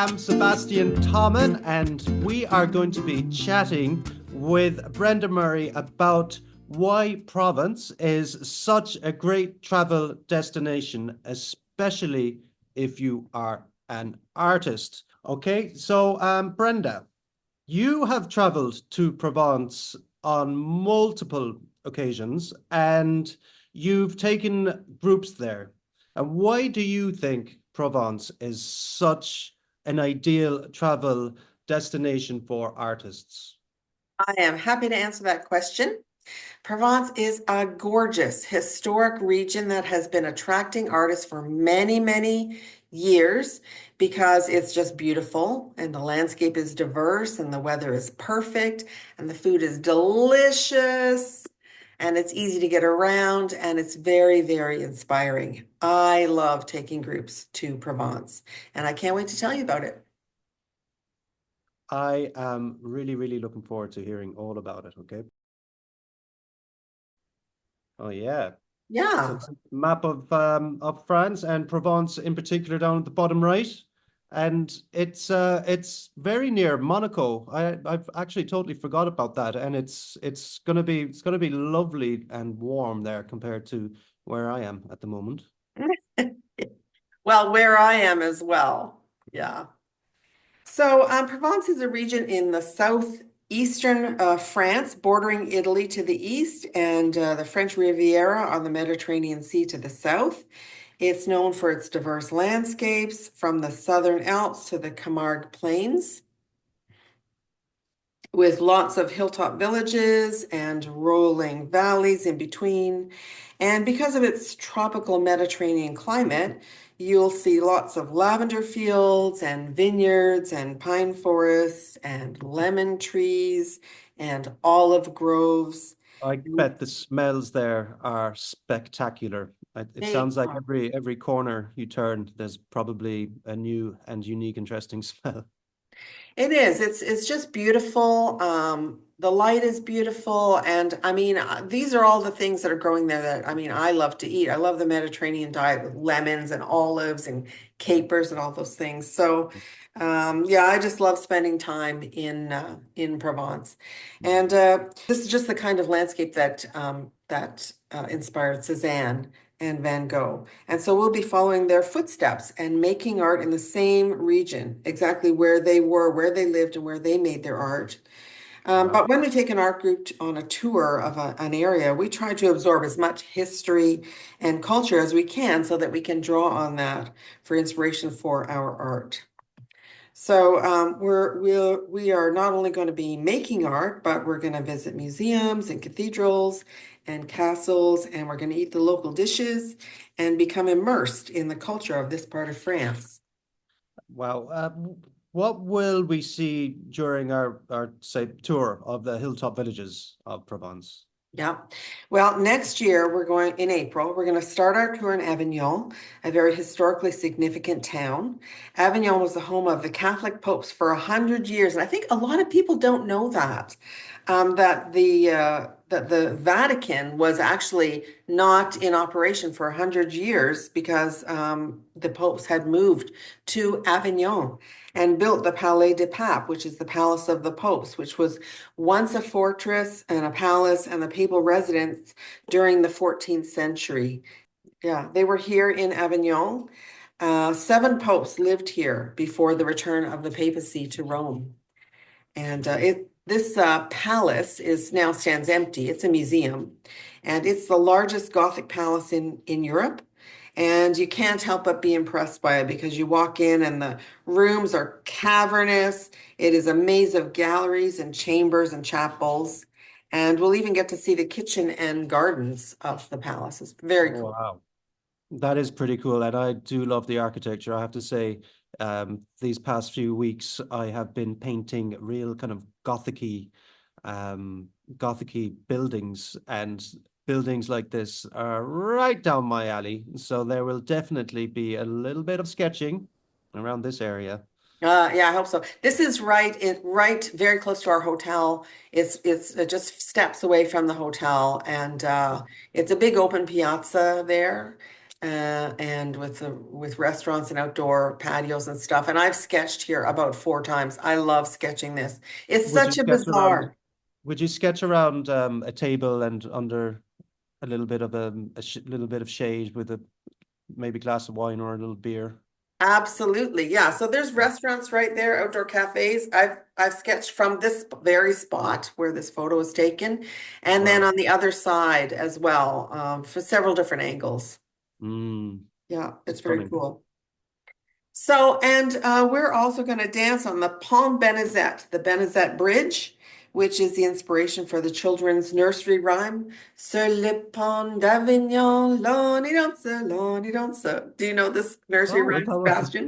am Sebastian Thommen, and we are going to be chatting with Brenda Murray about why Provence is such a great travel destination, especially if you are an artist. Okay, so Brenda, you have traveled to Provence on multiple occasions and you've taken groups there. And why do you think Provence is such an ideal travel destination for artists? I am happy to answer that question. Provence is a gorgeous historic region that has been attracting artists for many, many years because it's just beautiful and the landscape is diverse and the weather is perfect and the food is delicious and it's easy to get around and it's very, very inspiring. I love taking groups to Provence and I can't wait to tell you about it. I am really, really looking forward to hearing all about it. Okay. Oh yeah. So Yeah. it's a map of France and Provence in particular down at the bottom right. And it's very near Monaco. I've actually totally forgot about that. And it's gonna be lovely and warm there compared to where I am at the moment. Well, where I am as well. Yeah. So, Provence is a region in the southeastern France, bordering Italy to the east and the French Riviera on the Mediterranean Sea to the south. It's known for its diverse landscapes, from the Southern Alps to the Camargue Plains, with lots of hilltop villages and rolling valleys in between. And because of its tropical Mediterranean climate, you'll see lots of lavender fields and vineyards and pine forests and lemon trees and olive groves. I bet the smells there are spectacular. It They sounds like are. every corner you turn, there's probably a new and unique, interesting smell. It is. It's just beautiful. The light is beautiful, and I mean, these are all the things that are growing there that I mean, I love to eat. I love the Mediterranean diet with lemons and olives and capers and all those things. So, yeah, I just love spending time in Provence, and this is just the kind of landscape that inspired Cézanne and Van Gogh. And so we'll be following their footsteps and making art in the same region, exactly where they were, where they lived, and where they made their art. Wow. But when we take an art group on a tour of an area, we try to absorb as much history and culture as we can so that we can draw on that for inspiration for our art. So we are not only going to be making art, but we're going to visit museums and cathedrals and castles, and we're going to eat the local dishes and become immersed in the culture of this part of France. Wow. What will we see during our say tour of the hilltop villages of Provence? Yeah. Well, next year we're going in April. We're going to start our tour in Avignon, a very historically significant town. Avignon was the home of the Catholic popes for 100 years, and I think a lot of people don't know that. That the Vatican was actually not in operation for 100 years because the popes had moved to Avignon and built the Palais des Papes, which is the Palace of the Popes, which was once a fortress and a palace and a papal residence during the 14th century. Yeah, they were here in Avignon. Seven popes lived here before the return of the papacy to Rome. And this palace is now stands empty. It's a museum, and it's the largest Gothic palace in Europe. And you can't help but be impressed by it because you walk in and the rooms are cavernous. It is a maze of galleries and chambers and chapels. And we'll even get to see the kitchen and gardens of the palace. It's very cool. Wow. That is pretty cool, and I do love the architecture. I have to say, these past few weeks, I have been painting real kind of gothicy buildings, and buildings like this are right down my alley. So there will definitely be a little bit of sketching around this area. Yeah, I hope so. This is right very close to our hotel. It's just steps away from the hotel, and it's a big open piazza there. and with restaurants and outdoor patios and stuff. And I've sketched here about 4 times. I love sketching this. It's Would you such a sketch around? bazaar. Would you sketch around a table and under a little bit of little bit of shade with a maybe glass of wine or a little beer? Absolutely. Yeah. So there's restaurants right there, outdoor cafes. I've sketched from this very spot where this photo was taken, and then Wow. on the other side as well, for several different angles. Mm, Yeah, it's very stunning. cool. So, and we're also going to dance on the Pont Benezet, the Benezet Bridge, which is the inspiration for the children's nursery rhyme. Sur le pont d'Avignon, l'on y danse. Do you know this nursery Oh, well, rhyme, that was Sebastian?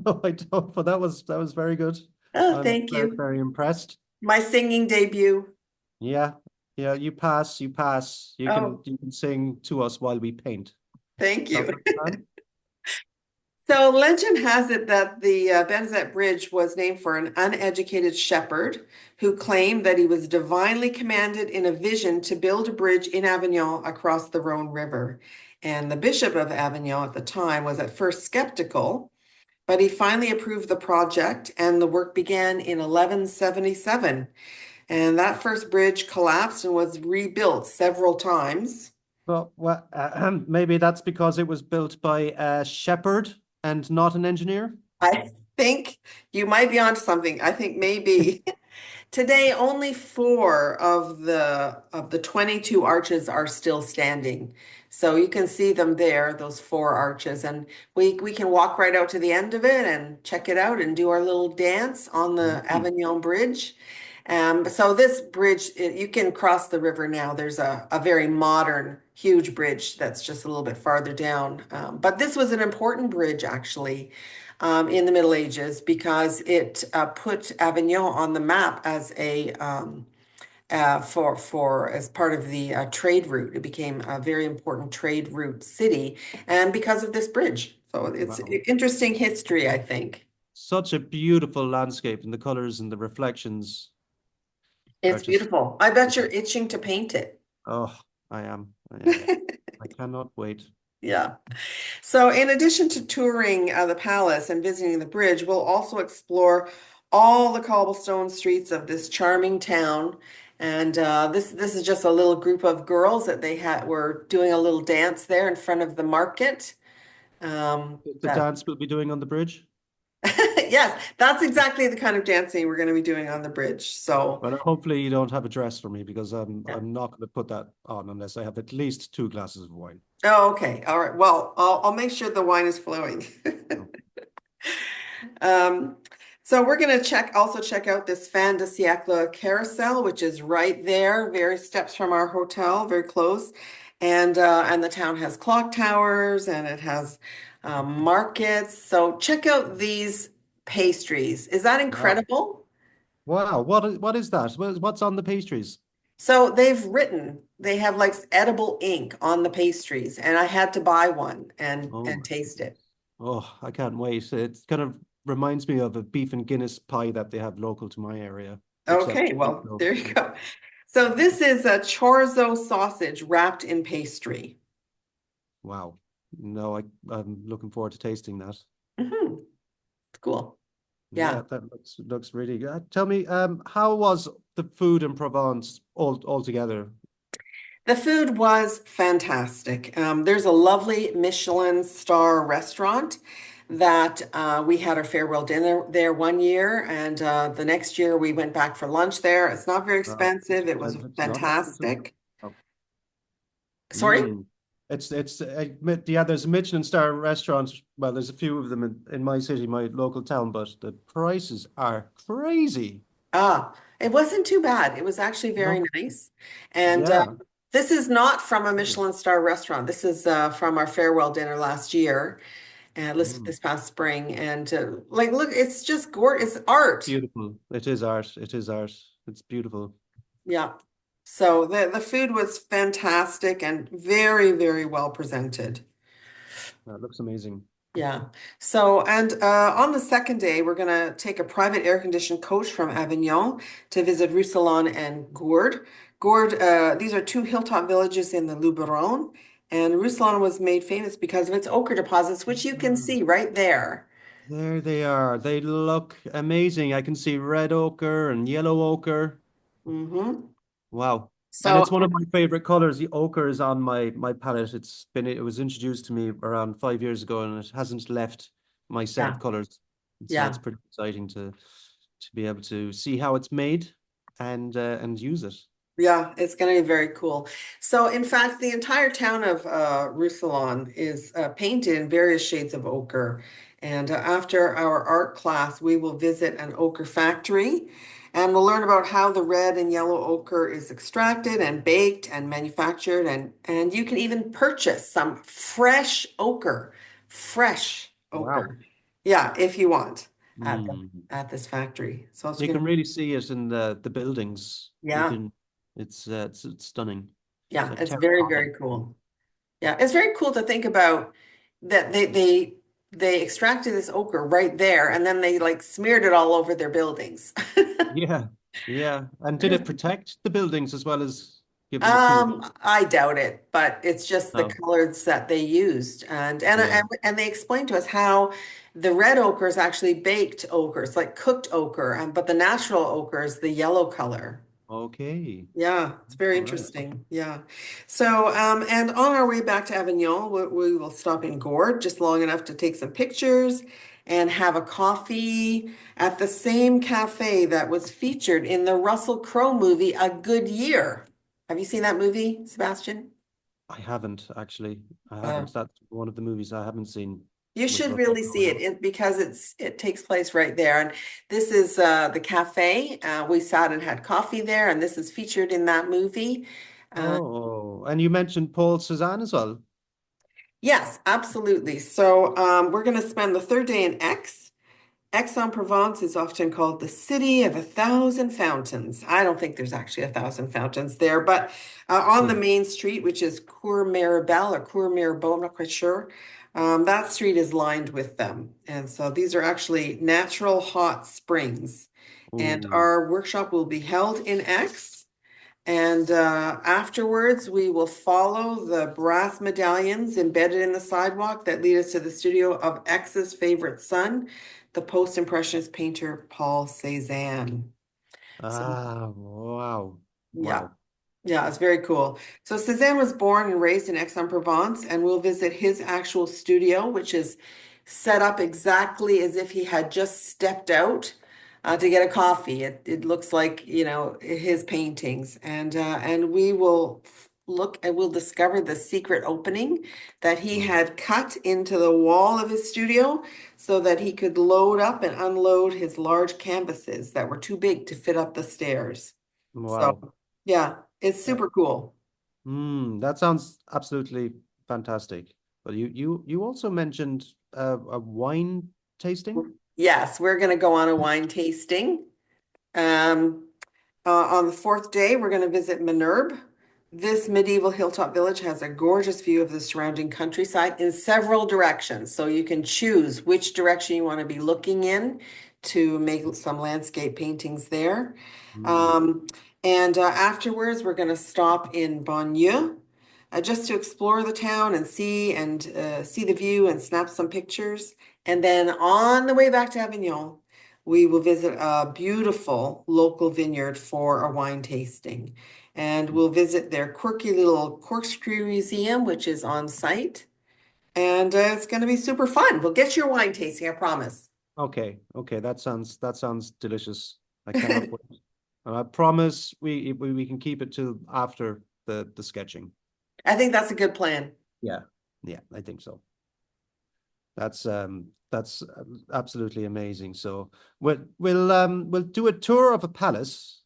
no, I don't. But that was very good. Oh, I'm thank very, you. very impressed. My singing debut. Yeah, yeah. You pass, you pass. You can Oh, you can sing to us while we paint. thank Sounds you. like a plan. So legend has it that the Benezet Bridge was named for an uneducated shepherd who claimed that he was divinely commanded in a vision to build a bridge in Avignon across the Rhone River. And the Bishop of Avignon at the time was at first skeptical, but he finally approved the project and the work began in 1177. And that first bridge collapsed and was rebuilt several times. Maybe that's because it was built by a shepherd and not an engineer. I think you might be onto something. I think maybe. Today, only four of the 22 arches are still standing. So you can see them there, those four arches, and we can walk right out to the end of it and check it out and do our little dance on the Mm. Avignon Bridge. So this bridge, you can cross the river now. There's a very modern, huge bridge that's just a little bit farther down. But this was an important bridge actually in the Middle Ages because it put Avignon on the map as a for as part of the trade route. It became a very important trade route city, and because of this bridge. So it's Wow. interesting history, I think. Such a beautiful landscape, and the colors and the reflections are It's just, beautiful. I bet you're itching to paint it. oh, I am. I am. I cannot wait. Yeah. So, in addition to touring the palace and visiting the bridge, we'll also explore all the cobblestone streets of this charming town. And this is just a little group of girls that they had were doing a little dance there in front of the market. The That dance we'll be doing on the bridge. yes, that's exactly the kind of dancing we're going to be doing on the bridge. So, But hopefully you don't have a dress for me because yeah. I'm not going to put that on unless I have at least two glasses of wine. Oh, okay. All right. Well, I'll make sure the wine is flowing. Oh, Um, so we're going to also check out this Fin de Siècle carousel, which is right there, very steps from our hotel, very close. And the town has clock towers and it has markets. So check out these pastries. Is that wow. incredible? Wow. What is that? What's on the pastries? So they have like edible ink on the pastries, and I had to buy one Oh and my taste it. goodness. Oh, I can't wait. It kind of reminds me of a beef and Guinness pie that they have local to my area, except Okay, well, no. there you go. So this is a chorizo sausage wrapped in pastry. Wow. No, I'm looking forward to tasting that. Hmm. Cool. Yeah, Yeah. that looks really good. Tell me, how was the food in Provence altogether? The food was fantastic. There's a lovely Michelin star restaurant that we had our farewell dinner there one year, and the next year we went back for lunch there. It's not very expensive. It was It's not expensive. fantastic. Oh. Sorry? Mm. Yeah, there's a Michelin star restaurant. Well, there's a few of them in my city, my local town, but the prices are crazy. Ah, it wasn't too bad. It was actually very No. nice. And Yeah. this is not from a Michelin star restaurant. This is from our farewell dinner last year, and Mm. this past spring. And like, look, it's just gorgeous. It's art. Beautiful. It is art. It is art. It's beautiful. Yeah. So the food was fantastic and very, very well presented. That looks amazing. Yeah. So, and on the second day, we're going to take a private air-conditioned coach from Avignon to visit Roussillon and Gourd. Gourd, these are two hilltop villages in the Luberon, And Ruslan was made famous because of its ochre deposits, which you can Mm. see right there. There they are. They look amazing. I can see red ochre and yellow ochre. Hmm. Wow. And So, it's one of my favorite colors. The ochre is on my palette. It was introduced to me around 5 years ago and it hasn't left my set of yeah, colors. So it's yeah. pretty exciting to be able to see how it's made and use it. Yeah, it's going to be very cool. So, in fact, the entire town of Roussillon is painted in various shades of ochre. And after our art class, we will visit an ochre factory and we'll learn about how the red and yellow ochre is extracted and baked and manufactured. And you can even purchase some fresh Wow. ochre. Yeah, if you want Mm. at this factory. So, it's You going can to, really see it in the buildings. You yeah, can it's stunning. It's yeah, like it's very, terracotta. very cool. Yeah, it's very cool to think about that they extracted this ochre right there and then they like smeared it all over their buildings. Yeah. Yeah. And did it protect the buildings as well as give them a cool? I doubt it, but it's just the No. colors that they used, Yeah. and they explained to us how the red ochre is actually baked ochre, it's like cooked ochre, and but the natural ochre is the yellow color. Okay. Yeah, it's very All right. interesting. Yeah. So, and on our way back to Avignon, we will stop in Gord just long enough to take some pictures and have a coffee at the same cafe that was featured in the Russell Crowe movie, A Good Year. Have you seen that movie, Sebastian? I haven't actually. I Uh, haven't. That's one of the movies I haven't seen you with should Russell really Crowe see in it. it, because it takes place right there. And this is the cafe. We sat and had coffee there, and this is featured in that movie. Uh, Oh, and you mentioned Paul Cézanne as well. Yes, absolutely. So we're going to spend the third day in Aix. Aix-en-Provence is often called the city of a thousand fountains. I don't think there's actually a thousand fountains there, but on the Hmm. main street, which is Cour Mirabel or Cour Mirabeau, I'm not quite sure, that street is lined with them. And so these are actually natural hot springs. And Oh, our workshop will be held in Aix. And afterwards, we will follow the brass medallions embedded in the sidewalk that lead us to the studio of X's favorite son, the post-impressionist painter Paul Cézanne. So wow, yeah. wow. Yeah, it's very cool. So Cézanne was born and raised in Aix-en-Provence, and we'll visit his actual studio, which is set up exactly as if he had just stepped out to get a coffee. It looks like, his paintings, and we will look and we'll discover the secret opening that he Mm. had cut into the wall of his studio so that he could load up and unload his large canvases that were too big to fit up the stairs. So. Wow. Yeah, it's That, super cool. that sounds absolutely fantastic. But you also mentioned a wine tasting. Yes, we're going to go on a wine tasting. Um, on the fourth day, we're going to visit Minerbe. This medieval hilltop village has a gorgeous view of the surrounding countryside in several directions. So you can choose which direction you want to be looking in to make some landscape paintings there. Mm. Um, and afterwards, we're going to stop in Bonnieu just to explore the town and see the view and snap some pictures. And then on the way back to Avignon, we will visit a beautiful local vineyard for a wine tasting. And we'll visit their quirky little corkscrew museum, which is on site. And it's going to be super fun. We'll get your wine tasting, I promise. Okay, okay, that sounds delicious. I cannot wait. And I promise we can keep it till after the sketching. I think that's a good plan. Yeah, yeah, I think so. That's absolutely amazing. So we'll do a tour of a palace,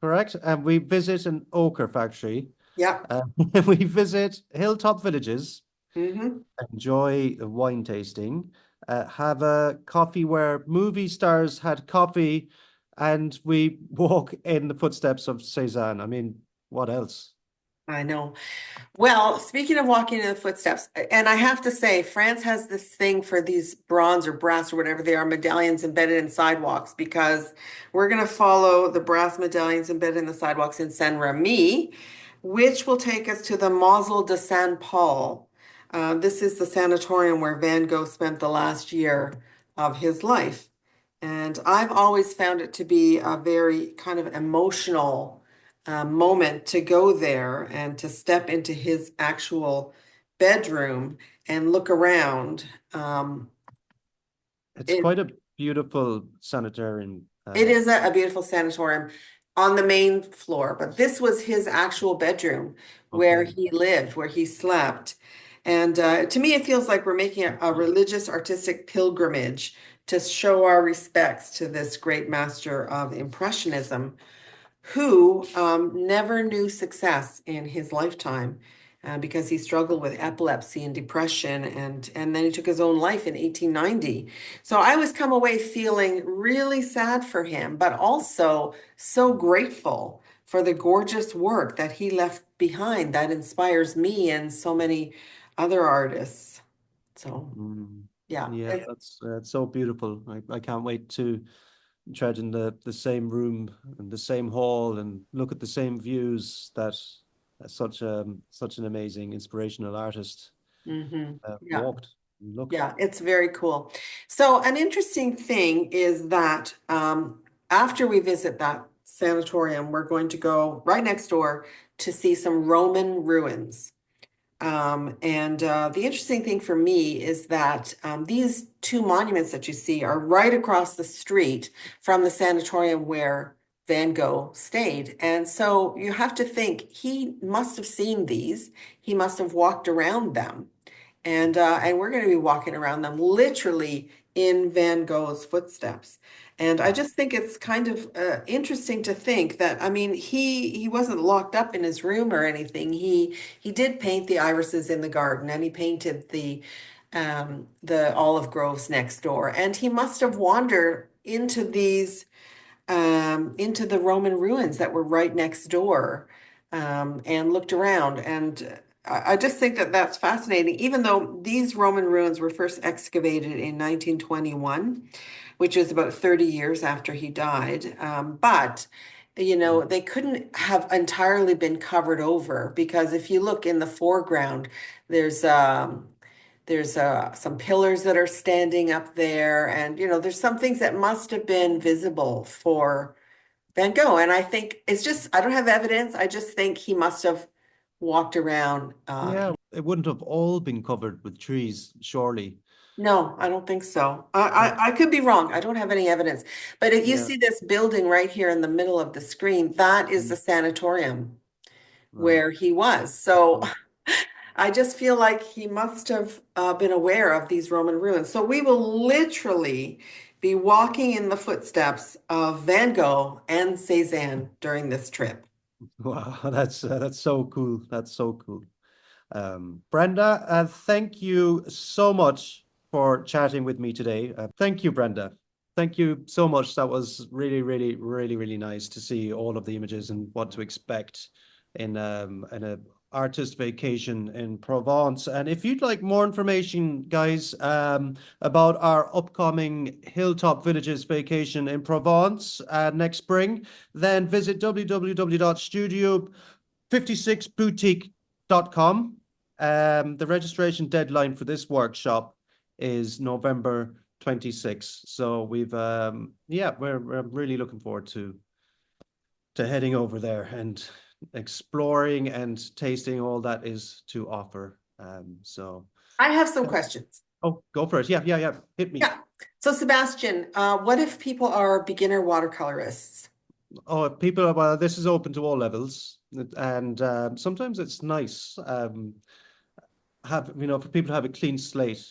correct? And we visit an ochre factory. Yeah. Uh, we visit hilltop villages, Hmm. enjoy the wine tasting, have a coffee where movie stars had coffee, and we walk in the footsteps of Cézanne. I mean, what else? I know. Well, speaking of walking in the footsteps, and I have to say, France has this thing for these bronze or brass or whatever they are medallions embedded in sidewalks because we're going to follow the brass medallions embedded in the sidewalks in Saint-Remy, which will take us to the Mausolée de Saint Paul. This is the sanatorium where Van Gogh spent the last year of his life. And I've always found it to be a very kind of emotional moment to go there and to step into his actual bedroom and look around. It's It quite a beautiful sanitarium. It is a beautiful sanatorium on the main floor, but this was his actual bedroom where Okay. he lived, where he slept. And to me, it feels like we're making a religious, artistic pilgrimage to show our respects to this great master of Impressionism who never knew success in his lifetime because he struggled with epilepsy and depression, and then he took his own life in 1890. So I always come away feeling really sad for him, but also so grateful for the gorgeous work that he left behind that inspires me and so many other artists. So Mm. yeah, Yeah, that's it's so beautiful. I can't wait to tread in the same room and the same hall and look at the same views that such an amazing inspirational artist yeah. walked and looked. Yeah, it's very cool. So an interesting thing is that after we visit that sanatorium, we're going to go right next door to see some Roman ruins. And the interesting thing for me is that these two monuments that you see are right across the street from the sanatorium where Van Gogh stayed. And so you have to think he must have seen these. He must have walked around them. And we're going to be walking around them literally in Van Gogh's footsteps. And I just think it's kind of interesting to think that I mean he wasn't locked up in his room or anything. He did paint the irises in the garden and he painted the olive groves next door. And he must have wandered into the Roman ruins that were right next door and looked around. And I just think that that's fascinating, even though these Roman ruins were first excavated in 1921, which is about 30 years after he died. But you know, they couldn't have entirely been covered over because if you look in the foreground, there's some pillars that are standing up there, and you know, there's some things that must have been visible for Van Gogh. And I think it's just, I don't have evidence. I just think he must have walked around. Yeah, it wouldn't have all been covered with trees, surely. No, I don't think so. Yeah, I could be wrong. I don't have any evidence. But if you yeah. see this building right here in the middle of the screen, that is the Mm. sanatorium Right. where he was. So Okay. I just feel like he must have been aware of these Roman ruins. So we will literally be walking in the footsteps of Van Gogh and Cézanne during this trip. Wow, that's so cool. That's so cool. Brenda, thank you so much for chatting with me today. Thank you, Brenda. Thank you so much. That was really, really, really, really nice to see all of the images and what to expect in a artist vacation in Provence. And if you'd like more information, guys, about our upcoming Hilltop Villages vacation in Provence next spring, then visit www.studio56boutique.com. The registration deadline for this workshop is November 26th. So we're really looking forward to heading over there and exploring and tasting all that is to offer. I have some questions. Oh, go for it. Yeah, yeah, yeah. Hit me. Yeah. So Sebastian, what if people are beginner watercolorists? Oh, people, well, this is open to all levels, and sometimes it's nice. For people to have a clean slate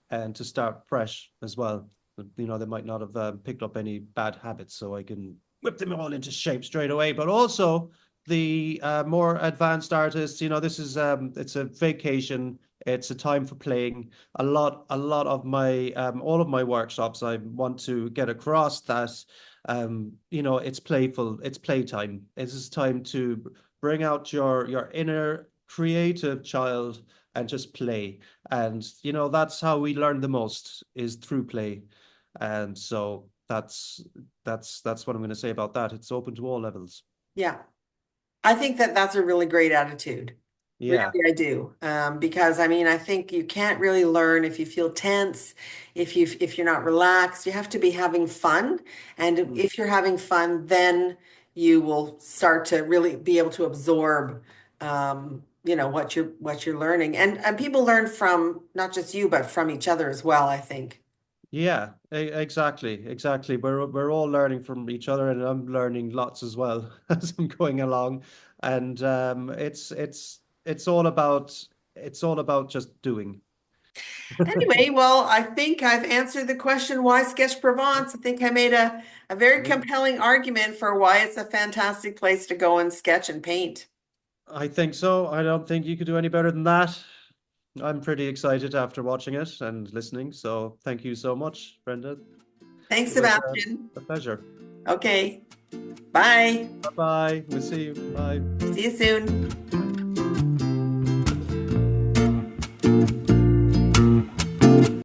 and to start fresh as well. They might not have picked up any bad habits, so I can whip them all into shape straight away. But also the more advanced artists, this is it's a vacation. It's a time for playing. A lot of my all of my workshops, I want to get across that it's playful. It's playtime. This is time to bring out your inner creative child and just play. And that's how we learn the most is through play. And so that's what I'm going to say about that. It's open to all levels. Yeah. I think that that's a really great attitude. Yeah. Really, I do. Because I mean, I think you can't really learn if you feel tense, if you're not relaxed. You have to be having fun. And Mm. if you're having fun, then you will start to really be able to absorb what you're learning. And people learn from not just you, but from each other as well, I think. Yeah, exactly, exactly. We're all learning from each other, and I'm learning lots as well as I'm going along. And it's all about just doing. Anyway, well, I think I've answered the question, why Sketch Provence? I think I made a very Yeah, compelling argument for why it's a fantastic place to go and sketch and paint. I think so. I don't think you could do any better than that. I'm pretty excited after watching it and listening. So thank you so much, Brenda. Thanks, It was Sebastian. a pleasure. Okay, bye. Bye bye. We'll see you. Bye. See you soon.